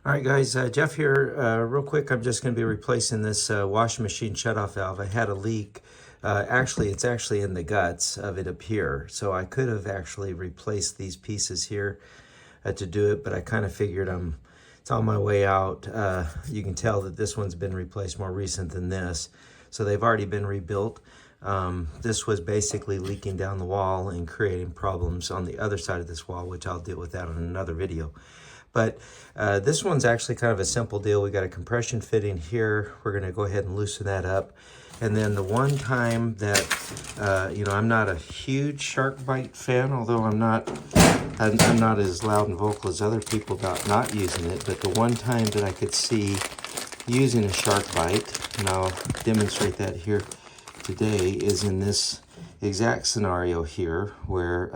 All right, guys, Jeff here. Real quick, I'm just going to be replacing this washing machine shutoff valve. I had a leak. It's actually in the guts of it up here. So I could have actually replaced these pieces here to do it, but I kind of figured it's on my way out. You can tell that this one's been replaced more recent than this. So they've already been rebuilt. This was basically leaking down the wall and creating problems on the other side of this wall, which I'll deal with that in another video. But this one's actually kind of a simple deal. We got a compression fitting here. We're going to go ahead and loosen that up. And then the one time that, I'm not a huge SharkBite fan, although I'm not as loud and vocal as other people about not using it. But the one time that I could see using a SharkBite, and I'll demonstrate that here today, is in this exact scenario here where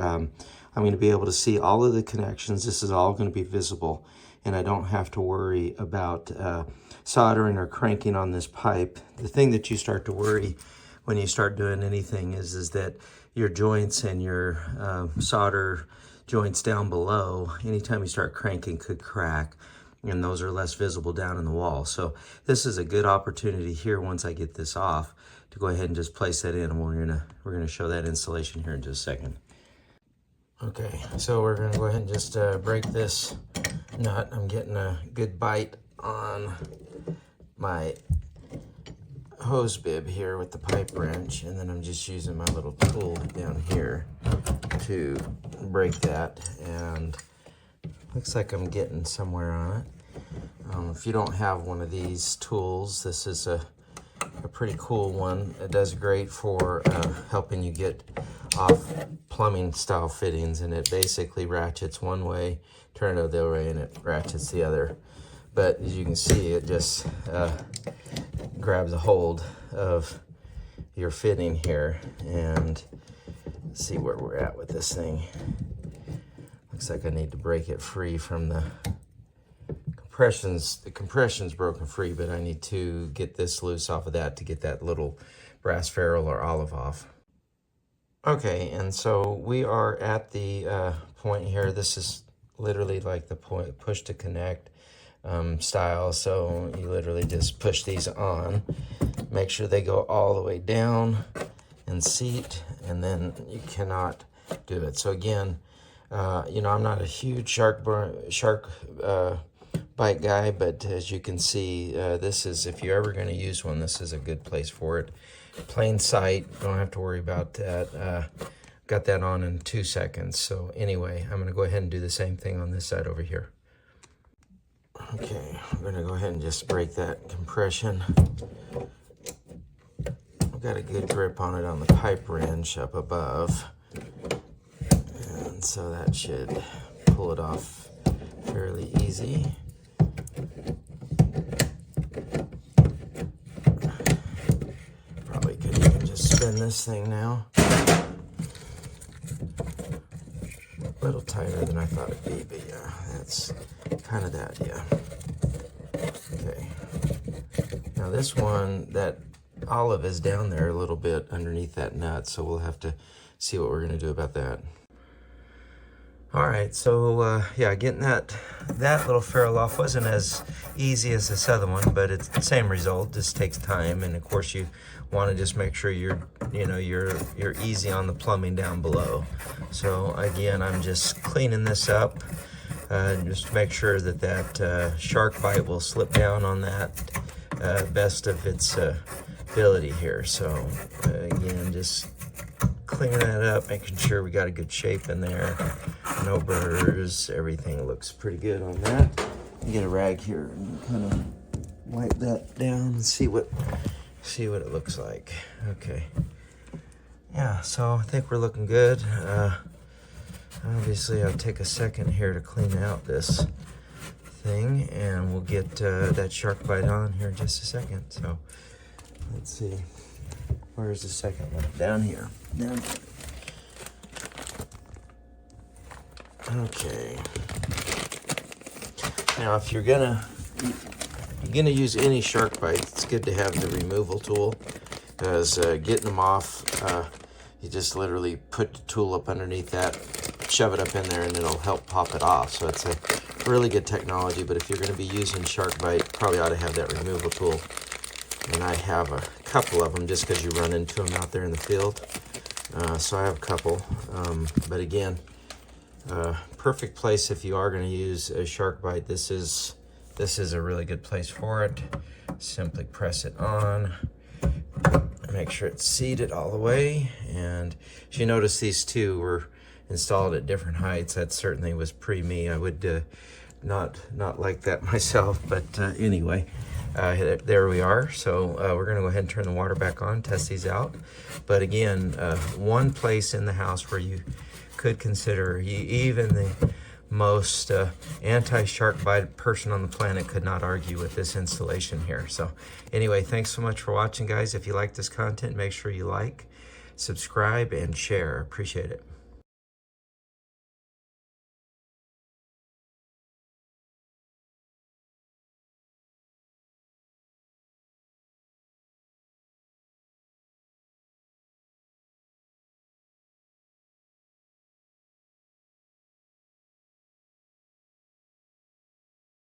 I'm going to be able to see all of the connections. This is all going to be visible, and I don't have to worry about soldering or cranking on this pipe. The thing that you start to worry when you start doing anything is that your joints and your solder joints down below, anytime you start cranking, could crack, and those are less visible down in the wall. So this is a good opportunity here once I get this off to go ahead and just place that in, and we're gonna show that installation here in just a second. Okay, so we're gonna go ahead and just break this nut. I'm getting a good bite on my hose bib here with the pipe wrench, and then I'm just using my little tool down here to break that, and looks like I'm getting somewhere on it. If you don't have one of these tools, this is a pretty cool one. It does great for helping you get off plumbing style fittings, and it basically ratchets one way, turn it the other way, and it ratchets the other. But as you can see, it just grabs a hold of your fitting here, and let's see where we're at with this thing. Looks like I need to break it free from the compressions. The compression's broken free, but I need to get this loose off of that to get that little brass ferrule or olive off. Okay, and so we are at the point here. This is literally like the point push to connect style. So you literally just push these on, make sure they go all the way down and seat, and then you cannot do it. So again, I'm not a huge shark bite guy, but as you can see, this is, if you're ever going to use one, this is a good place for it. Plain sight, don't have to worry about that. Got that on in 2 seconds. So anyway, I'm going to go ahead and do the same thing on this side over here. Okay, I'm going to go ahead and just break that compression. I've got a good grip on it on the pipe wrench up above, and so that should pull it off fairly easy. Probably could even just spin this thing now. A little tighter than I thought it'd be, but yeah, that's kind of that, yeah. Okay. Now this one, that olive is down there a little bit underneath that nut, so we'll have to see what we're going to do about that. All right, so yeah, getting that little ferrule off wasn't as easy as this other one, but it's the same result. Just takes time, and of course you want to just make sure you're easy on the plumbing down below. So again, I'm just cleaning this up, just to make sure that SharkBite will slip down on that best of its ability here. So again, just cleaning that up, making sure we got a good shape in there, no burrs, everything looks pretty good on that. Get a rag here and kind of wipe that down and see what it looks like. Okay, yeah, so I think we're looking good. Obviously I'll take a second here to clean out this thing, and we'll get that SharkBite on here in just a second. So let's see, where's the second one? Down here. Down here. Okay. Now, if you're gonna use any SharkBite, it's good to have the removal tool, because getting them off, you just literally put the tool up underneath that, shove it up in there, and it'll help pop it off. So it's a Really good technology, but if you're going to be using SharkBite, probably ought to have that removal tool. And I have a couple of them just because you run into them out there in the field. So I have a couple, but again, perfect place if you are going to use a SharkBite. This is a really good place for it. Simply press it on, make sure it's seated all the way, and as you notice, these two were installed at different heights. That certainly was pre-me. I would not like that myself, but anyway, there we are. So we're going to go ahead and turn the water back on, test these out. But again, one place in the house where you could consider, even the most anti-SharkBite person on the planet could not argue with this installation here. So anyway, thanks so much for watching, guys. If you like this content, make sure you like, subscribe, and share. Appreciate it.